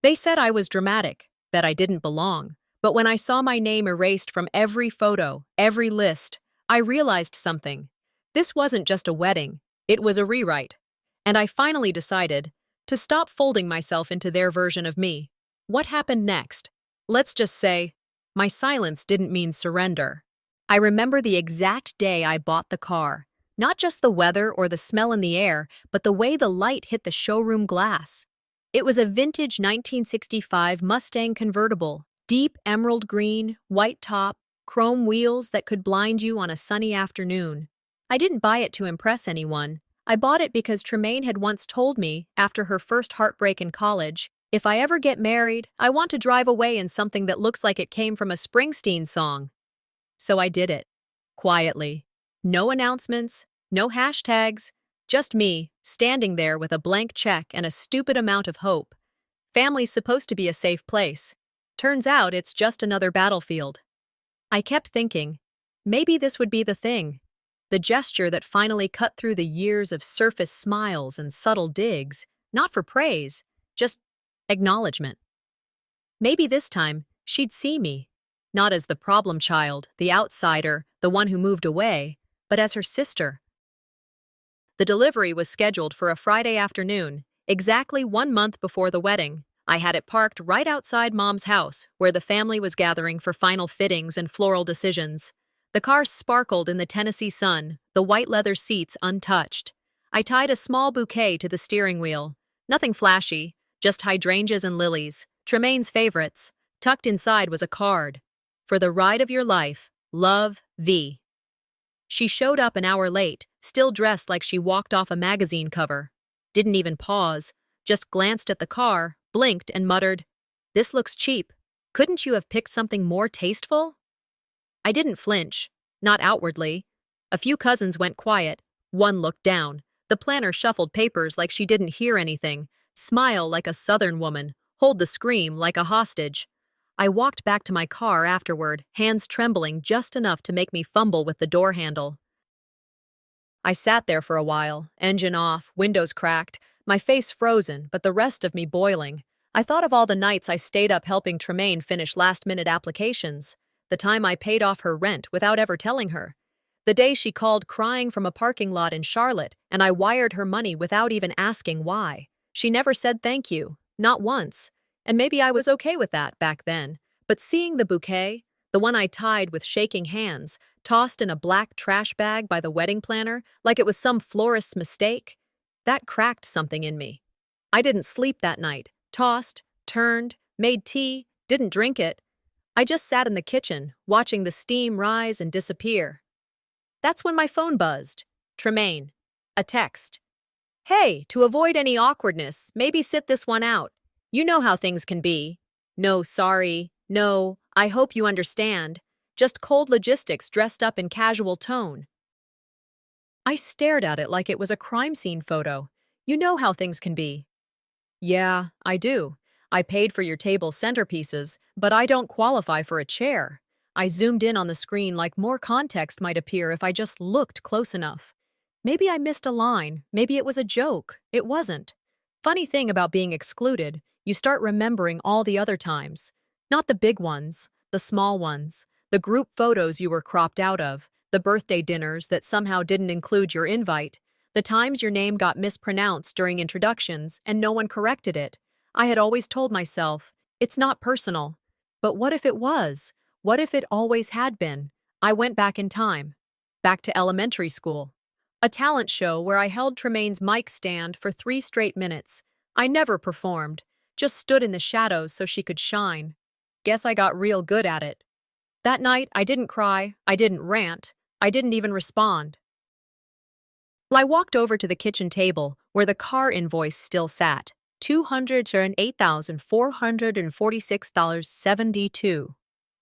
They said I was dramatic, that I didn't belong. But when I saw my name erased from every photo, every list, I realized something. This wasn't just a wedding, it was a rewrite. And I finally decided to stop folding myself into their version of me. What happened next? Let's just say, my silence didn't mean surrender. I remember the exact day I bought the car. Not just the weather or the smell in the air, but the way the light hit the showroom glass. It was a vintage 1965 Mustang convertible, deep emerald green, white top, chrome wheels that could blind you on a sunny afternoon. I didn't buy it to impress anyone. I bought it because Tremaine had once told me, after her first heartbreak in college, if I ever get married, I want to drive away in something that looks like it came from a Springsteen song. So I did it. Quietly. No announcements, no hashtags, just me, standing there with a blank check and a stupid amount of hope. Family's supposed to be a safe place. Turns out it's just another battlefield. I kept thinking, maybe this would be the thing. The gesture that finally cut through the years of surface smiles and subtle digs, not for praise, just acknowledgement. Maybe this time, she'd see me, not as the problem child, the outsider, the one who moved away, but as her sister. The delivery was scheduled for a Friday afternoon, exactly 1 month before the wedding. I had it parked right outside Mom's house, where the family was gathering for final fittings and floral decisions. The car sparkled in the Tennessee sun, the white leather seats untouched. I tied a small bouquet to the steering wheel. Nothing flashy, just hydrangeas and lilies, Tremaine's favorites. Tucked inside was a card. For the ride of your life, love, V. She showed up an hour late, still dressed like she walked off a magazine cover. Didn't even pause, just glanced at the car, blinked, and muttered, "This looks cheap. Couldn't you have picked something more tasteful?" I didn't flinch, not outwardly. A few cousins went quiet. One looked down. The planner shuffled papers like she didn't hear anything, smile like a southern woman, hold the scream like a hostage. I walked back to my car afterward, hands trembling just enough to make me fumble with the door handle. I sat there for a while, engine off, windows cracked, my face frozen, but the rest of me boiling. I thought of all the nights I stayed up helping Tremaine finish last-minute applications, the time I paid off her rent without ever telling her, the day she called crying from a parking lot in Charlotte and I wired her money without even asking why. She never said thank you, not once. And maybe I was okay with that back then, but seeing the bouquet, the one I tied with shaking hands, tossed in a black trash bag by the wedding planner like it was some florist's mistake, that cracked something in me. I didn't sleep that night, tossed, turned, made tea, didn't drink it. I just sat in the kitchen, watching the steam rise and disappear. That's when my phone buzzed. Tremaine. A text. "Hey, to avoid any awkwardness, maybe sit this one out. You know how things can be. No, sorry. No, I hope you understand. Just cold logistics dressed up in casual tone." I stared at it like it was a crime scene photo. You know how things can be. "Yeah, I do. I paid for your table centerpieces, but I don't qualify for a chair." I zoomed in on the screen like more context might appear if I just looked close enough. Maybe I missed a line. Maybe it was a joke. It wasn't. Funny thing about being excluded, you start remembering all the other times. Not the big ones, the small ones, the group photos you were cropped out of, the birthday dinners that somehow didn't include your invite, the times your name got mispronounced during introductions and no one corrected it. I had always told myself, it's not personal. But what if it was? What if it always had been? I went back in time. Back to elementary school. A talent show where I held Tremaine's mic stand for 3 straight minutes. I never performed, just stood in the shadows so she could shine. Guess I got real good at it. That night, I didn't cry, I didn't rant, I didn't even respond. I walked over to the kitchen table, where the car invoice still sat. $208,446.72.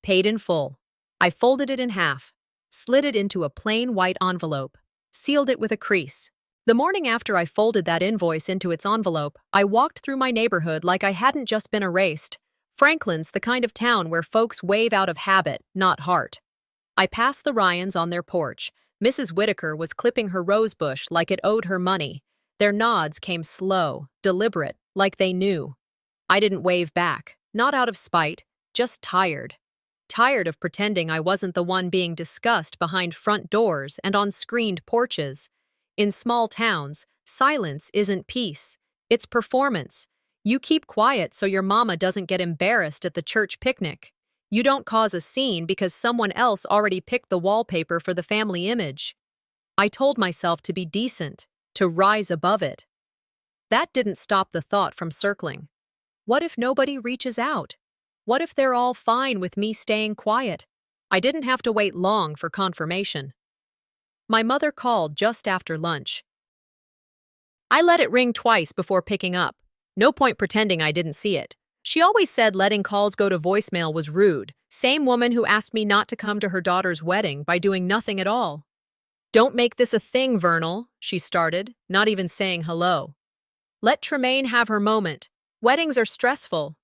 Paid in full. I folded it in half, slid it into a plain white envelope, sealed it with a crease. The morning after I folded that invoice into its envelope, I walked through my neighborhood like I hadn't just been erased. Franklin's the kind of town where folks wave out of habit, not heart. I passed the Ryans on their porch. Mrs. Whitaker was clipping her rose bush like it owed her money. Their nods came slow, deliberate, like they knew. I didn't wave back, not out of spite, just tired. Tired of pretending I wasn't the one being discussed behind front doors and on screened porches. In small towns, silence isn't peace. It's performance. You keep quiet so your mama doesn't get embarrassed at the church picnic. You don't cause a scene because someone else already picked the wallpaper for the family image. I told myself to be decent, to rise above it. That didn't stop the thought from circling. What if nobody reaches out? What if they're all fine with me staying quiet? I didn't have to wait long for confirmation. My mother called just after lunch. I let it ring twice before picking up. No point pretending I didn't see it. She always said letting calls go to voicemail was rude. Same woman who asked me not to come to her daughter's wedding by doing nothing at all. "Don't make this a thing, Vernal," she started, not even saying hello. "Let Tremaine have her moment. Weddings are stressful."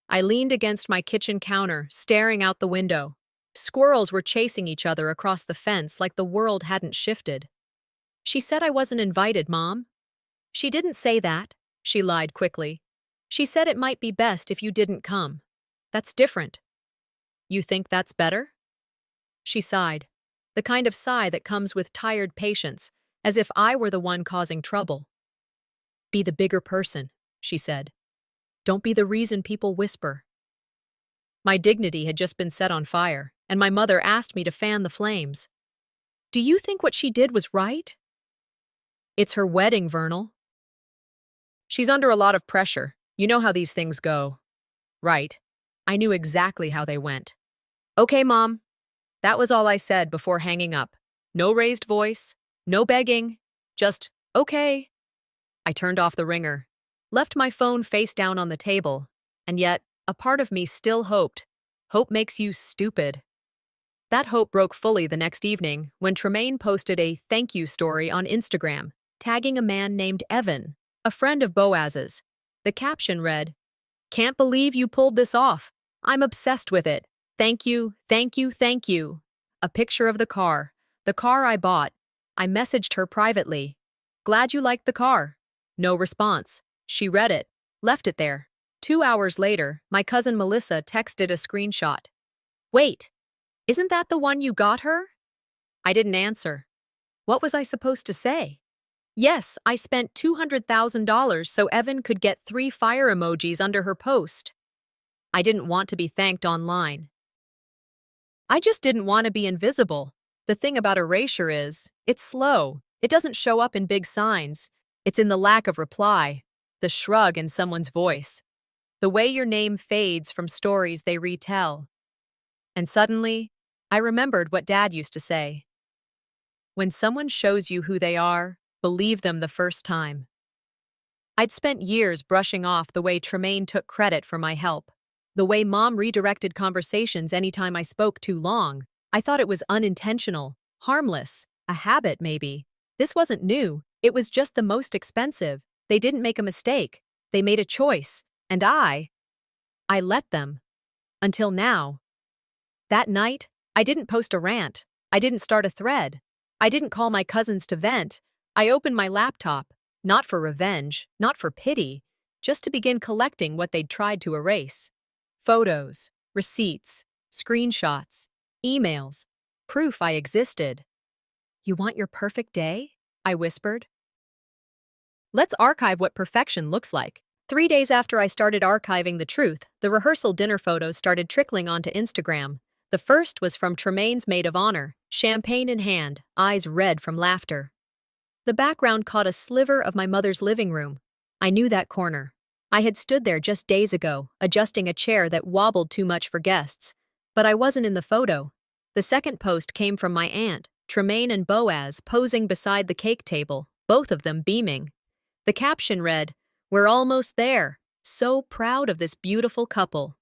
I leaned against my kitchen counter, staring out the window. Squirrels were chasing each other across the fence like the world hadn't shifted. "She said I wasn't invited, Mom." "She didn't say that," she lied quickly. "She said it might be best if you didn't come. That's different." "You think that's better?" She sighed, the kind of sigh that comes with tired patience, as if I were the one causing trouble. "Be the bigger person," she said. "Don't be the reason people whisper." My dignity had just been set on fire, and my mother asked me to fan the flames. "Do you think what she did was right?" "It's her wedding, Vernal." "She's under a lot of pressure. You know how these things go." Right. I knew exactly how they went. "Okay, Mom." That was all I said before hanging up. No raised voice, no begging, just, "Okay." I turned off the ringer, left my phone face down on the table, and yet, a part of me still hoped. Hope makes you stupid. That hope broke fully the next evening when Tremaine posted a thank you story on Instagram, tagging a man named Evan, a friend of Boaz's. The caption read, "Can't believe you pulled this off. I'm obsessed with it. Thank you, thank you, thank you." A picture of the car I bought. I messaged her privately. "Glad you liked the car." No response. She read it, left it there. 2 hours later, my cousin Melissa texted a screenshot. "Wait, isn't that the one you got her?" I didn't answer. What was I supposed to say? Yes, I spent $200,000 so Evan could get 3 fire emojis under her post. I didn't want to be thanked online. I just didn't want to be invisible. The thing about erasure is, it's slow. It doesn't show up in big signs. It's in the lack of reply, the shrug in someone's voice, the way your name fades from stories they retell. And suddenly, I remembered what Dad used to say. When someone shows you who they are, believe them the first time. I'd spent years brushing off the way Tremaine took credit for my help, the way Mom redirected conversations anytime I spoke too long. I thought it was unintentional, harmless, a habit maybe. This wasn't new, it was just the most expensive. They didn't make a mistake. They made a choice, and I let them. Until now. That night, I didn't post a rant. I didn't start a thread. I didn't call my cousins to vent. I opened my laptop, not for revenge, not for pity, just to begin collecting what they'd tried to erase. Photos, receipts, screenshots, emails, proof I existed. "You want your perfect day?" I whispered. "Let's archive what perfection looks like." 3 days after I started archiving the truth, the rehearsal dinner photos started trickling onto Instagram. The first was from Tremaine's maid of honor, champagne in hand, eyes red from laughter. The background caught a sliver of my mother's living room. I knew that corner. I had stood there just days ago, adjusting a chair that wobbled too much for guests. But I wasn't in the photo. The second post came from my aunt, Tremaine and Boaz, posing beside the cake table, both of them beaming. The caption read, "We're almost there. So proud of this beautiful couple."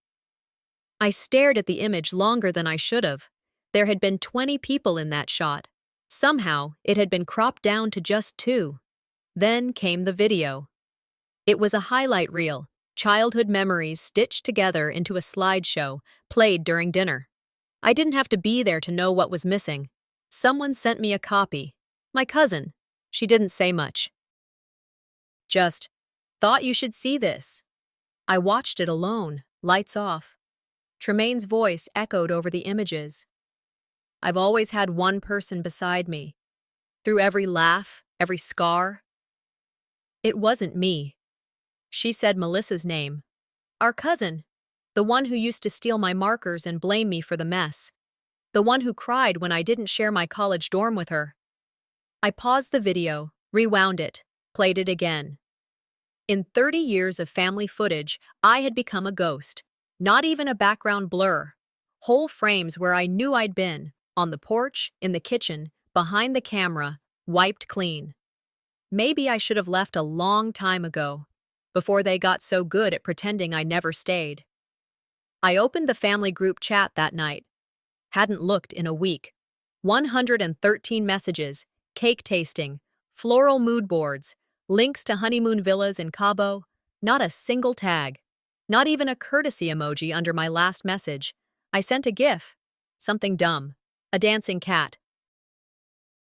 I stared at the image longer than I should have. There had been 20 people in that shot. Somehow, it had been cropped down to just 2. Then came the video. It was a highlight reel, childhood memories stitched together into a slideshow, played during dinner. I didn't have to be there to know what was missing. Someone sent me a copy. My cousin. She didn't say much. Just, "Thought you should see this." I watched it alone, lights off. Tremaine's voice echoed over the images. I've always had one person beside me. Through every laugh, every scar. It wasn't me. She said Melissa's name. Our cousin. The one who used to steal my markers and blame me for the mess. The one who cried when I didn't share my college dorm with her. I paused the video, rewound it, played it again. In 30 years of family footage, I had become a ghost. Not even a background blur. Whole frames where I knew I'd been, on the porch, in the kitchen, behind the camera, wiped clean. Maybe I should have left a long time ago, before they got so good at pretending I never stayed. I opened the family group chat that night. Hadn't looked in a week. 113 messages, cake tasting, floral mood boards, links to honeymoon villas in Cabo, not a single tag. Not even a courtesy emoji under my last message. I sent a GIF. Something dumb. A dancing cat.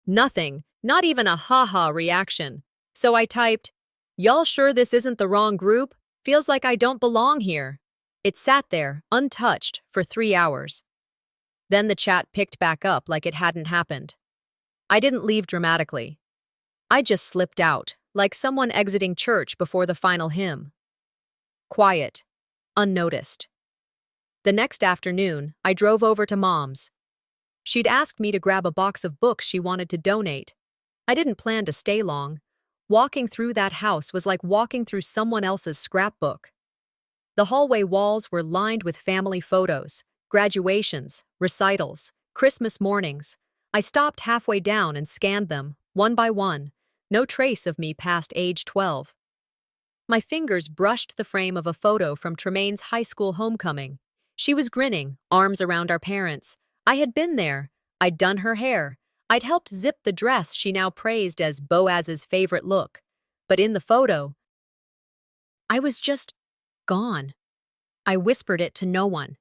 Nothing. Not even a haha reaction. So I typed, "Y'all sure this isn't the wrong group? Feels like I don't belong here." It sat there, untouched, for 3 hours. Then the chat picked back up like it hadn't happened. I didn't leave dramatically. I just slipped out, like someone exiting church before the final hymn. Quiet. Unnoticed. The next afternoon, I drove over to Mom's. She'd asked me to grab a box of books she wanted to donate. I didn't plan to stay long. Walking through that house was like walking through someone else's scrapbook. The hallway walls were lined with family photos, graduations, recitals, Christmas mornings. I stopped halfway down and scanned them, one by one. No trace of me past age 12. My fingers brushed the frame of a photo from Tremaine's high school homecoming. She was grinning, arms around our parents. I had been there. I'd done her hair. I'd helped zip the dress she now praised as Boaz's favorite look. But in the photo, I was just gone. I whispered it to no one.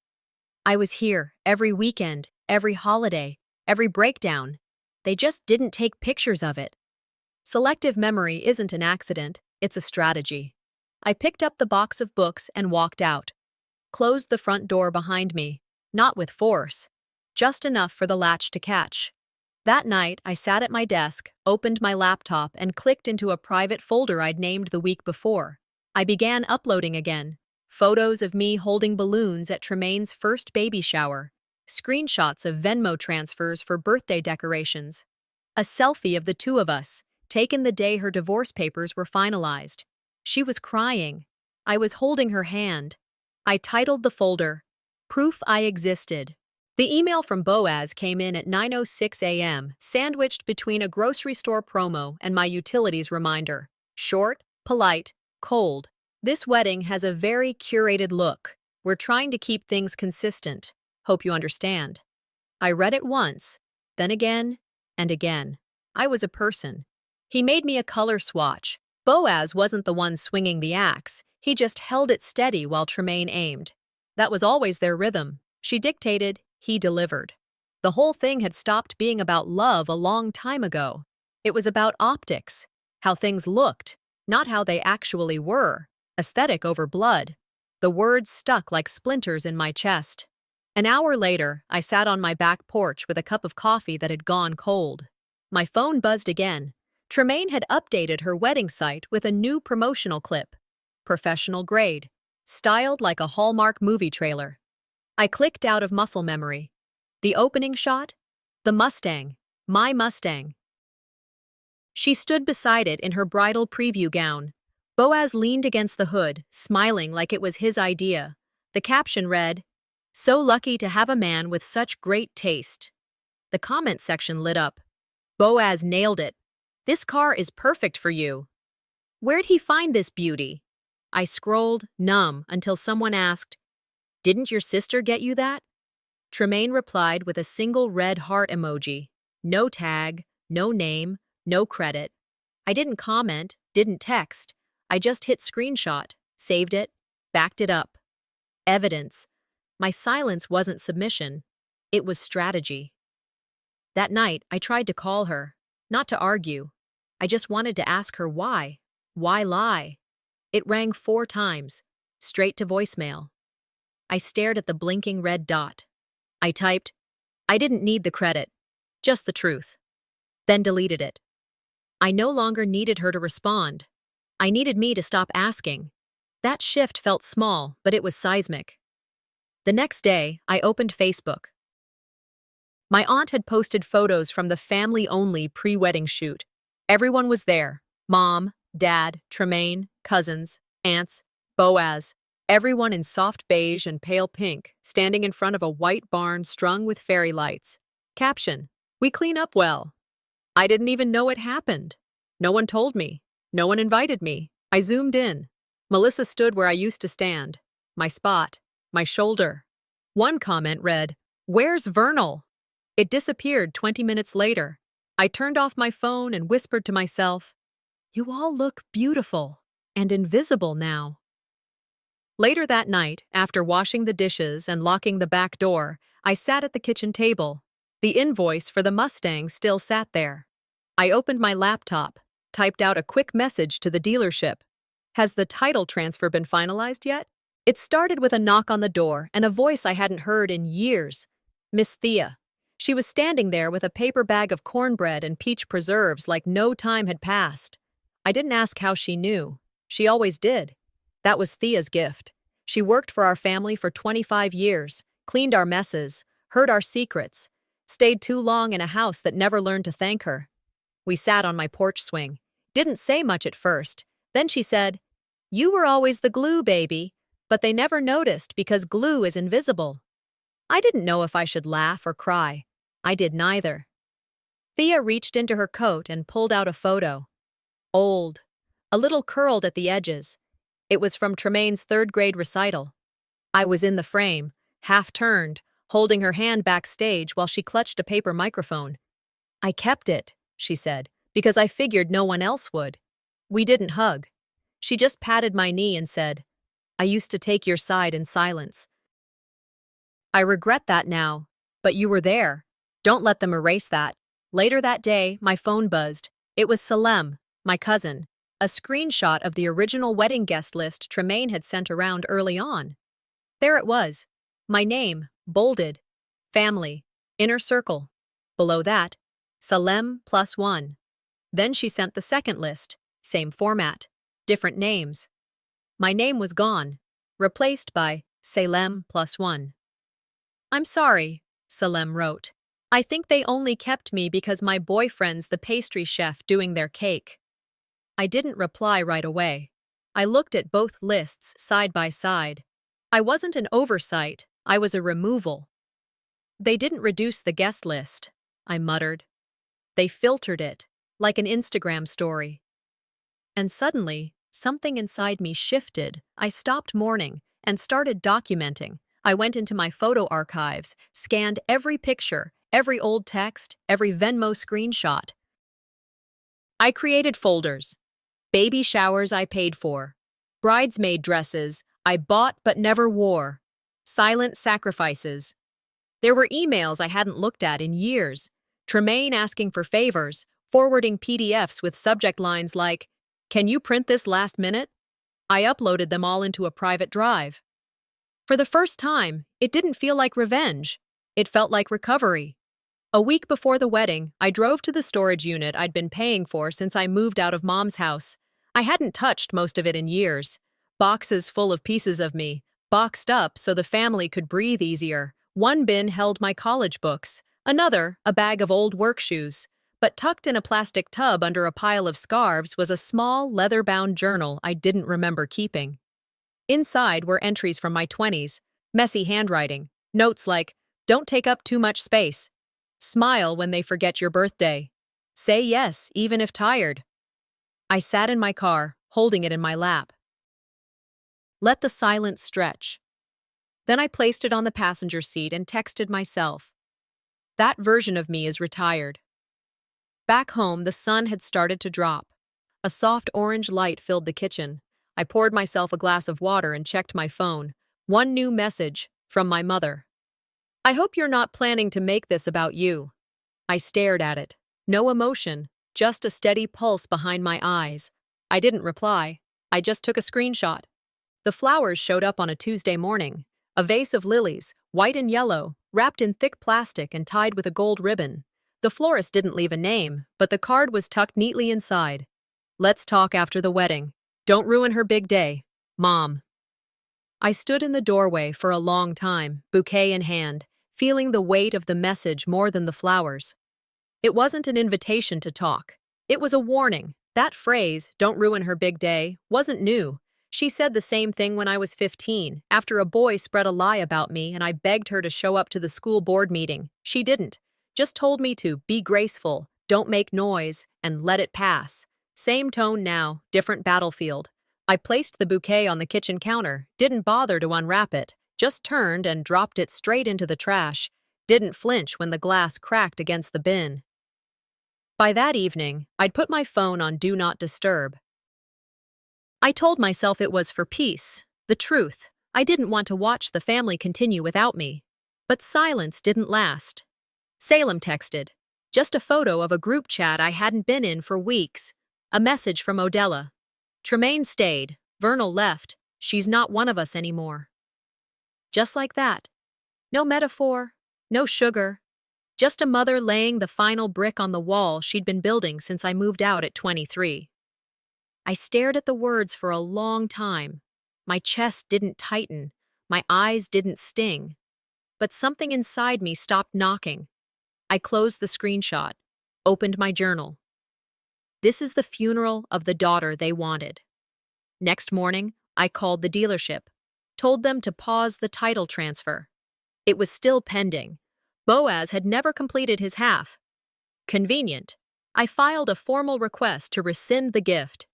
I was here every weekend, every holiday, every breakdown. They just didn't take pictures of it. Selective memory isn't an accident, it's a strategy. I picked up the box of books and walked out. Closed the front door behind me, not with force, just enough for the latch to catch. That night, I sat at my desk, opened my laptop, and clicked into a private folder I'd named the week before. I began uploading again. Photos of me holding balloons at Tremaine's first baby shower. Screenshots of Venmo transfers for birthday decorations. A selfie of the two of us, taken the day her divorce papers were finalized. She was crying. I was holding her hand. I titled the folder, "Proof I Existed." The email from Boaz came in at 9:06 a.m., sandwiched between a grocery store promo and my utilities reminder. Short, polite, cold. This wedding has a very curated look. We're trying to keep things consistent. Hope you understand. I read it once, then again, and again. I was a person. He made me a color swatch. Boaz wasn't the one swinging the axe. He just held it steady while Tremaine aimed. That was always their rhythm. She dictated, he delivered. The whole thing had stopped being about love a long time ago. It was about optics, how things looked, not how they actually were. Aesthetic over blood. The words stuck like splinters in my chest. An hour later, I sat on my back porch with a cup of coffee that had gone cold. My phone buzzed again. Tremaine had updated her wedding site with a new promotional clip. Professional grade. Styled like a Hallmark movie trailer. I clicked out of muscle memory. The opening shot? The Mustang. My Mustang. She stood beside it in her bridal preview gown. Boaz leaned against the hood, smiling like it was his idea. The caption read, "So lucky to have a man with such great taste." The comment section lit up. Boaz nailed it. "This car is perfect for you." Where'd he find this beauty? I scrolled, numb, until someone asked, "Didn't your sister get you that?" Tremaine replied with a single red heart emoji. No tag, no name, no credit. I didn't comment, didn't text. I just hit screenshot, saved it, backed it up. Evidence. My silence wasn't submission. It was strategy. That night, I tried to call her. Not to argue. I just wanted to ask her why. Why lie? It rang 4 times. straight to voicemail. I stared at the blinking red dot. I typed, I didn't need the credit, just the truth. Then deleted it. I no longer needed her to respond. I needed me to stop asking. That shift felt small, but it was seismic. The next day, I opened Facebook. My aunt had posted photos from the family-only pre-wedding shoot. Everyone was there. Mom, Dad, Tremaine, cousins, aunts, Boaz, everyone in soft beige and pale pink, standing in front of a white barn strung with fairy lights. Caption, "We clean up well." I didn't even know it happened. No one told me. No one invited me. I zoomed in. Melissa stood where I used to stand. My spot. My shoulder. One comment read, "Where's Vernal?" It disappeared 20 minutes later. I turned off my phone and whispered to myself, "You all look beautiful and invisible now." Later that night, after washing the dishes and locking the back door, I sat at the kitchen table. The invoice for the Mustang still sat there. I opened my laptop, typed out a quick message to the dealership. "Has the title transfer been finalized yet?" It started with a knock on the door and a voice I hadn't heard in years. Miss Thea. She was standing there with a paper bag of cornbread and peach preserves like no time had passed. I didn't ask how she knew. She always did. That was Thea's gift. She worked for our family for 25 years, cleaned our messes, heard our secrets, stayed too long in a house that never learned to thank her. We sat on my porch swing. Didn't say much at first. Then she said, "You were always the glue, baby," but they never noticed because glue is invisible. I didn't know if I should laugh or cry. I did neither. Thea reached into her coat and pulled out a photo. Old, a little curled at the edges. It was from Tremaine's third-grade recital. I was in the frame, half-turned, holding her hand backstage while she clutched a paper microphone. "I kept it," she said, "because I figured no one else would." We didn't hug. She just patted my knee and said, "I used to take your side in silence. I regret that now, but you were there. Don't let them erase that." Later that day, my phone buzzed. It was Salem, my cousin, a screenshot of the original wedding guest list Tremaine had sent around early on. There it was. My name, bolded. Family, inner circle. Below that, Salem +1. Then she sent the second list, same format, different names. My name was gone, replaced by Salem +1. "I'm sorry," Salem wrote. "I think they only kept me because my boyfriend's the pastry chef doing their cake." I didn't reply right away. I looked at both lists side by side. I wasn't an oversight, I was a removal. "They didn't reduce the guest list," I muttered. "They filtered it, like an Instagram story." And suddenly, something inside me shifted. I stopped mourning and started documenting. I went into my photo archives, scanned every picture, every old text, every Venmo screenshot. I created folders. Baby showers I paid for. Bridesmaid dresses I bought but never wore. Silent sacrifices. There were emails I hadn't looked at in years. Tremaine asking for favors, forwarding PDFs with subject lines like, "Can you print this last minute?" I uploaded them all into a private drive. For the first time, it didn't feel like revenge. It felt like recovery. A week before the wedding, I drove to the storage unit I'd been paying for since I moved out of Mom's house. I hadn't touched most of it in years. Boxes full of pieces of me, boxed up so the family could breathe easier. One bin held my college books, another, a bag of old work shoes. But tucked in a plastic tub under a pile of scarves was a small, leather-bound journal I didn't remember keeping. Inside were entries from my 20s, messy handwriting, notes like, "Don't take up too much space. Smile when they forget your birthday. Say yes, even if tired." I sat in my car, holding it in my lap. Let the silence stretch. Then I placed it on the passenger seat and texted myself. That version of me is retired. Back home, the sun had started to drop. A soft orange light filled the kitchen. I poured myself a glass of water and checked my phone. One new message from my mother. "I hope you're not planning to make this about you." I stared at it. No emotion, just a steady pulse behind my eyes. I didn't reply. I just took a screenshot. The flowers showed up on a Tuesday morning. A vase of lilies, white and yellow, wrapped in thick plastic and tied with a gold ribbon. The florist didn't leave a name, but the card was tucked neatly inside. "Let's talk after the wedding. Don't ruin her big day. Mom." I stood in the doorway for a long time, bouquet in hand, feeling the weight of the message more than the flowers. It wasn't an invitation to talk. It was a warning. That phrase, "don't ruin her big day," wasn't new. She said the same thing when I was 15, after a boy spread a lie about me and I begged her to show up to the school board meeting. She didn't. Just told me to be graceful, don't make noise, and let it pass. Same tone now, different battlefield. I placed the bouquet on the kitchen counter, didn't bother to unwrap it, just turned and dropped it straight into the trash, didn't flinch when the glass cracked against the bin. By that evening, I'd put my phone on Do Not Disturb. I told myself it was for peace, the truth. I didn't want to watch the family continue without me. But silence didn't last. Salem texted. Just a photo of a group chat I hadn't been in for weeks. A message from Odella. "Tremaine stayed. Vernal left. She's not one of us anymore." Just like that. No metaphor, no sugar. Just a mother laying the final brick on the wall she'd been building since I moved out at 23. I stared at the words for a long time. My chest didn't tighten. My eyes didn't sting. But something inside me stopped knocking. I closed the screenshot, opened my journal. This is the funeral of the daughter they wanted. Next morning, I called the dealership, told them to pause the title transfer. It was still pending. Boaz had never completed his half. Convenient. I filed a formal request to rescind the gift.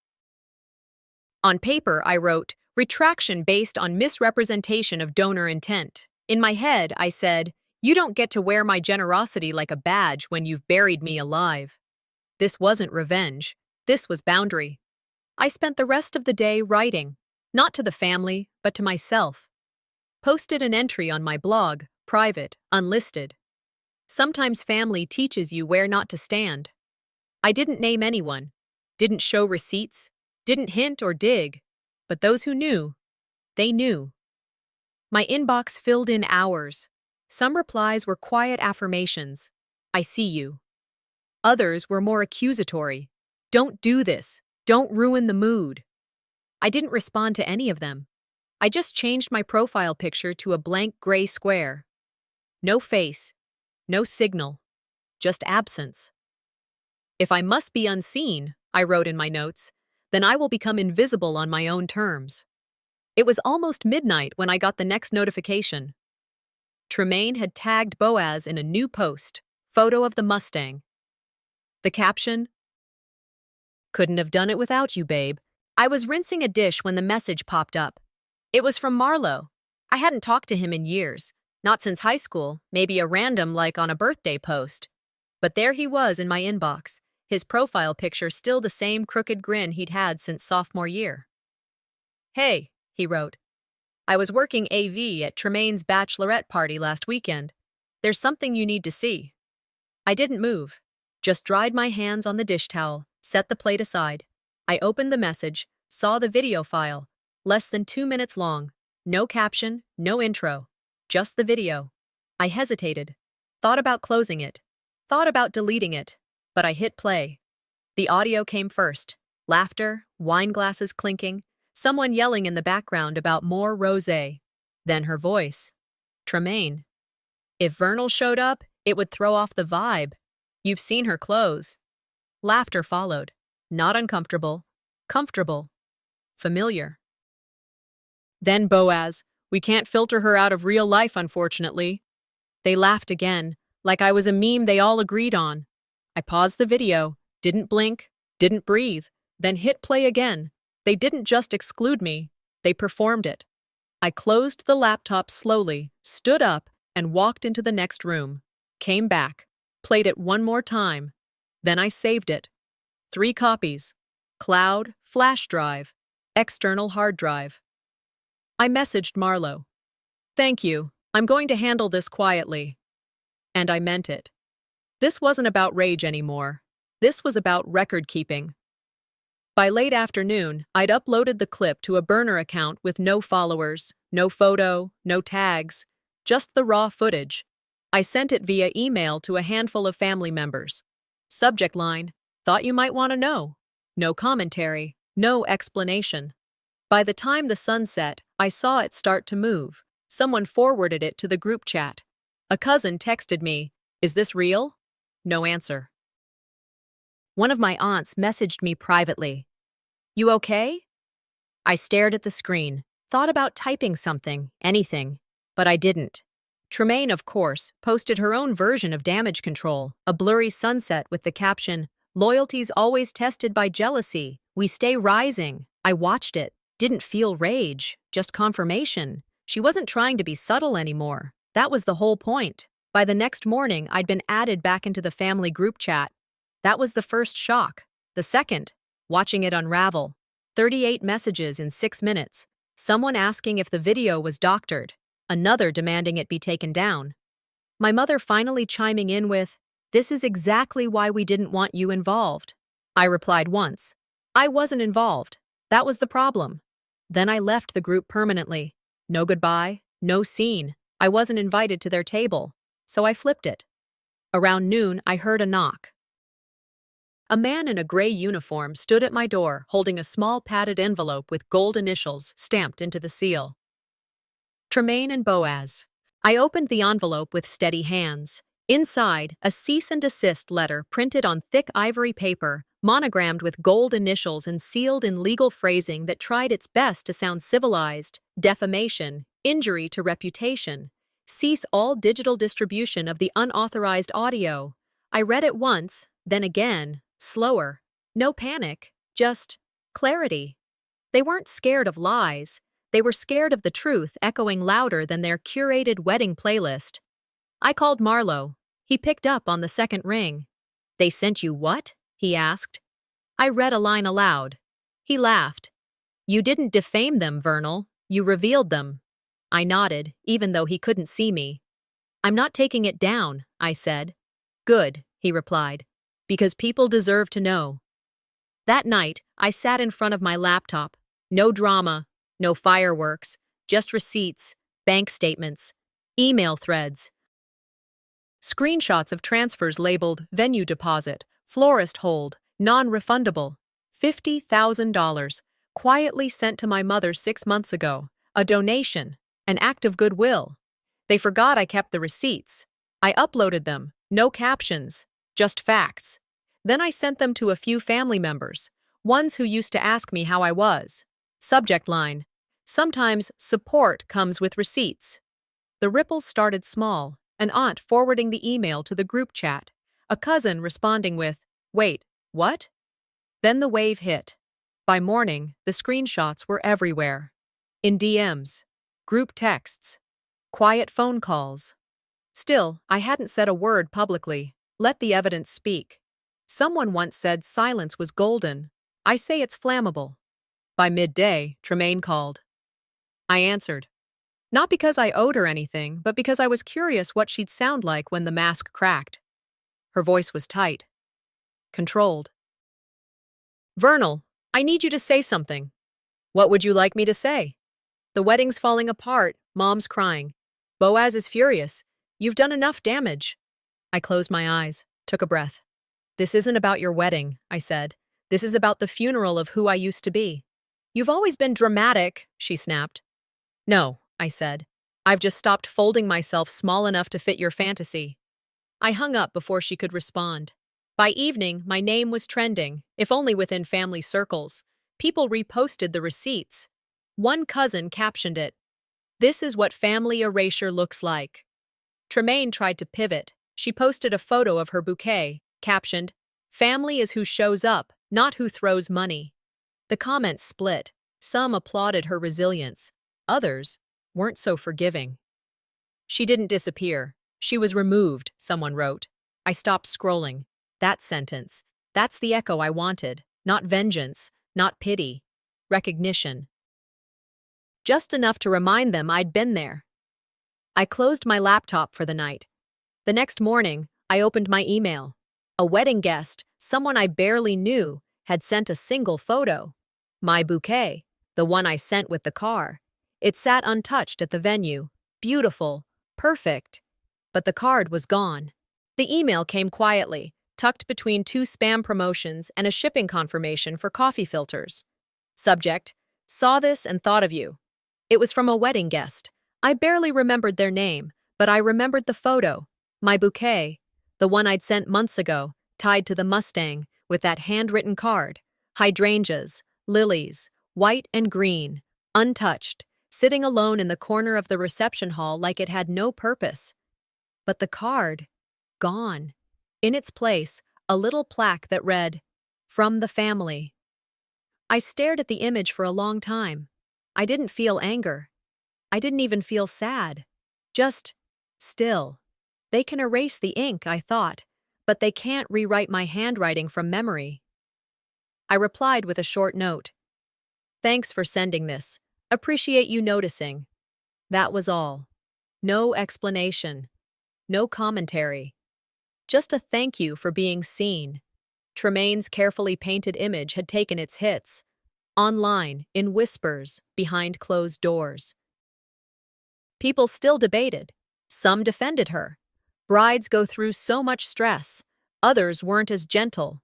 On paper, I wrote, "Retraction based on misrepresentation of donor intent." In my head, I said, "You don't get to wear my generosity like a badge when you've buried me alive." This wasn't revenge. This was boundary. I spent the rest of the day writing, not to the family, but to myself. Posted an entry on my blog, private, unlisted. Sometimes family teaches you where not to stand. I didn't name anyone, didn't show receipts, didn't hint or dig, but those who knew, they knew. My inbox filled in hours. Some replies were quiet affirmations. "I see you." Others were more accusatory. "Don't do this. Don't ruin the mood." I didn't respond to any of them. I just changed my profile picture to a blank gray square. No face, no signal, just absence. "If I must be unseen," I wrote in my notes, "then I will become invisible on my own terms." It was almost midnight when I got the next notification. Tremaine had tagged Boaz in a new post, photo of the Mustang. The caption, "Couldn't have done it without you, babe." I was rinsing a dish when the message popped up. It was from Marlo. I hadn't talked to him in years, not since high school, maybe a random like on a birthday post. But there he was in my inbox, his profile picture still the same crooked grin he'd had since sophomore year. "Hey," he wrote. "I was working AV at Tremaine's bachelorette party last weekend. There's something you need to see." I didn't move, just dried my hands on the dish towel, set the plate aside. I opened the message, saw the video file, less than 2 minutes long, no caption, no intro, just the video. I hesitated, thought about closing it, thought about deleting it, but I hit play. The audio came first, laughter, wine glasses clinking, someone yelling in the background about more rosé. Then her voice. "Tremaine. If Vernal showed up, it would throw off the vibe. You've seen her clothes." Laughter followed. Not uncomfortable. Comfortable. Familiar. Then Boaz, "We can't filter her out of real life, unfortunately." They laughed again, like I was a meme they all agreed on. I paused the video, didn't blink, didn't breathe, then hit play again. They didn't just exclude me, they performed it. I closed the laptop slowly, stood up, and walked into the next room. Came back, played it one more time. Then I saved it. 3 copies. Cloud, flash drive, external hard drive. I messaged Marlo. "Thank you, I'm going to handle this quietly." And I meant it. This wasn't about rage anymore. This was about record keeping. By late afternoon, I'd uploaded the clip to a burner account with no followers, no photo, no tags, just the raw footage. I sent it via email to a handful of family members. Subject line, thought you might want to know. No commentary, no explanation. By the time the sun set, I saw it start to move. Someone forwarded it to the group chat. A cousin texted me, "Is this real?" No answer. One of my aunts messaged me privately. "You okay?" I stared at the screen, thought about typing something, anything, but I didn't. Tremaine, of course, posted her own version of damage control, a blurry sunset with the caption, "Loyalty's always tested by jealousy. We stay rising." I watched it, didn't feel rage, just confirmation. She wasn't trying to be subtle anymore. That was the whole point. By the next morning, I'd been added back into the family group chat. That was the first shock. The second, watching it unravel. 38 messages in 6 minutes. Someone asking if the video was doctored. Another demanding it be taken down. My mother finally chiming in with, "This is exactly why we didn't want you involved." I replied once, "I wasn't involved. That was the problem." Then I left the group permanently. No goodbye, no scene. I wasn't invited to their table, so I flipped it. Around noon, I heard a knock. A man in a gray uniform stood at my door, holding a small padded envelope with gold initials stamped into the seal. Tremaine and Boaz. I opened the envelope with steady hands. Inside, a cease and desist letter printed on thick ivory paper, monogrammed with gold initials and sealed in legal phrasing that tried its best to sound civilized. Defamation, injury to reputation. Cease all digital distribution of the unauthorized audio. I read it once, then again, slower. No panic, just clarity. They weren't scared of lies. They were scared of the truth echoing louder than their curated wedding playlist. I called Marlowe. He picked up on the second ring. "They sent you what?" he asked. I read a line aloud. He laughed. "You didn't defame them, Vernal. You revealed them." I nodded, even though he couldn't see me. "I'm not taking it down," I said. "Good," he replied, "because people deserve to know." That night, I sat in front of my laptop. No drama, no fireworks, just receipts, bank statements, email threads, screenshots of transfers labeled venue deposit, florist hold, non-refundable, $50,000, quietly sent to my mother 6 months ago, a donation, an act of goodwill. They forgot I kept the receipts. I uploaded them, no captions, just facts. Then I sent them to a few family members, ones who used to ask me how I was. Subject line, sometimes support comes with receipts. The ripples started small, an aunt forwarding the email to the group chat, a cousin responding with, "Wait, what?" Then the wave hit. By morning, the screenshots were everywhere. In DMs, group texts, quiet phone calls. Still, I hadn't said a word publicly. Let the evidence speak. Someone once said silence was golden. I say it's flammable. By midday, Tremaine called. I answered. Not because I owed her anything, but because I was curious what she'd sound like when the mask cracked. Her voice was tight, controlled. "Vernal, I need you to say something." "What would you like me to say?" "The wedding's falling apart, Mom's crying. Boaz is furious. You've done enough damage." I closed my eyes, took a breath. "This isn't about your wedding," I said. "This is about the funeral of who I used to be." "You've always been dramatic," she snapped. "No," I said. "I've just stopped folding myself small enough to fit your fantasy." I hung up before she could respond. By evening, my name was trending, if only within family circles. People reposted the receipts. One cousin captioned it, "This is what family erasure looks like." Tremaine tried to pivot. She posted a photo of her bouquet, captioned, "Family is who shows up, not who throws money." The comments split. Some applauded her resilience. Others weren't so forgiving. "She didn't disappear. She was removed," someone wrote. I stopped scrolling. That sentence. That's the echo I wanted. Not vengeance, not pity. Recognition. Just enough to remind them I'd been there. I closed my laptop for the night. The next morning, I opened my email. A wedding guest, someone I barely knew, had sent a single photo. My bouquet, the one I sent with the car. It sat untouched at the venue. Beautiful. Perfect. But the card was gone. The email came quietly, tucked between two spam promotions and a shipping confirmation for coffee filters. Subject: saw this and thought of you. It was from a wedding guest. I barely remembered their name, but I remembered the photo. My bouquet, the one I'd sent months ago, tied to the Mustang, with that handwritten card. Hydrangeas, lilies, white and green, untouched, sitting alone in the corner of the reception hall like it had no purpose. But the card, gone. In its place, a little plaque that read, "From the family." I stared at the image for a long time. I didn't feel anger. I didn't even feel sad. Just still. They can erase the ink, I thought, but they can't rewrite my handwriting from memory. I replied with a short note. Thanks for sending this. Appreciate you noticing. That was all. No explanation. No commentary. Just a thank you for being seen. Tremaine's carefully painted image had taken its hits. Online, in whispers, behind closed doors. People still debated. Some defended her. Brides go through so much stress. Others weren't as gentle.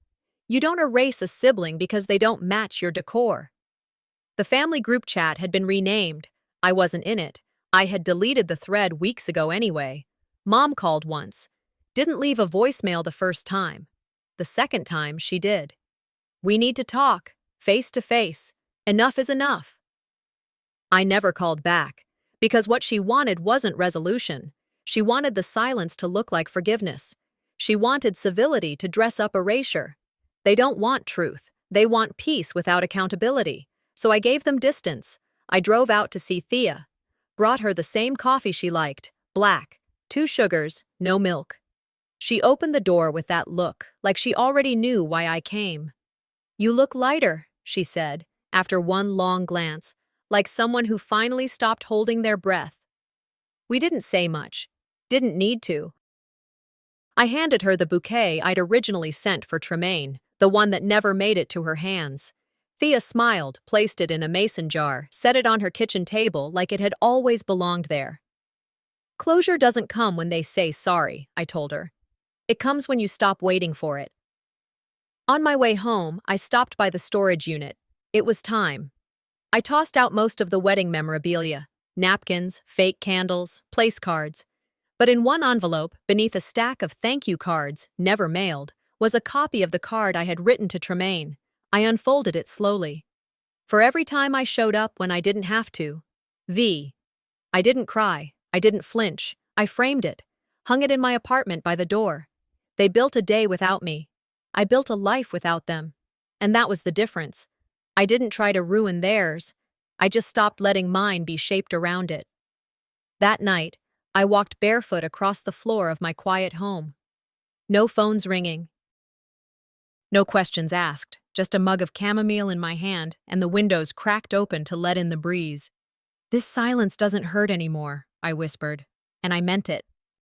You don't erase a sibling because they don't match your decor. The family group chat had been renamed. I wasn't in it. I had deleted the thread weeks ago anyway. Mom called once. Didn't leave a voicemail the first time. The second time, she did. We need to talk, face to face. Enough is enough. I never called back, because what she wanted wasn't resolution. She wanted the silence to look like forgiveness. She wanted civility to dress up erasure. They don't want truth. They want peace without accountability. So I gave them distance. I drove out to see Thea. Brought her the same coffee she liked, black, 2 sugars, no milk. She opened the door with that look, like she already knew why I came. You look lighter, she said, after one long glance, like someone who finally stopped holding their breath. We didn't say much. Didn't need to. I handed her the bouquet I'd originally sent for Tremaine, the one that never made it to her hands. Thea smiled, placed it in a mason jar, set it on her kitchen table like it had always belonged there. Closure doesn't come when they say sorry, I told her. It comes when you stop waiting for it. On my way home, I stopped by the storage unit. It was time. I tossed out most of the wedding memorabilia, napkins, fake candles, place cards. But in one envelope, beneath a stack of thank you cards, never mailed, was a copy of the card I had written to Tremaine. I unfolded it slowly. For every time I showed up when I didn't have to. V. I didn't cry. I didn't flinch. I framed it. Hung it in my apartment by the door. They built a day without me. I built a life without them. And that was the difference. I didn't try to ruin theirs. I just stopped letting mine be shaped around it. That night, I walked barefoot across the floor of my quiet home. No phones ringing. No questions asked, just a mug of chamomile in my hand and the windows cracked open to let in the breeze. This silence doesn't hurt anymore, I whispered, and I meant it.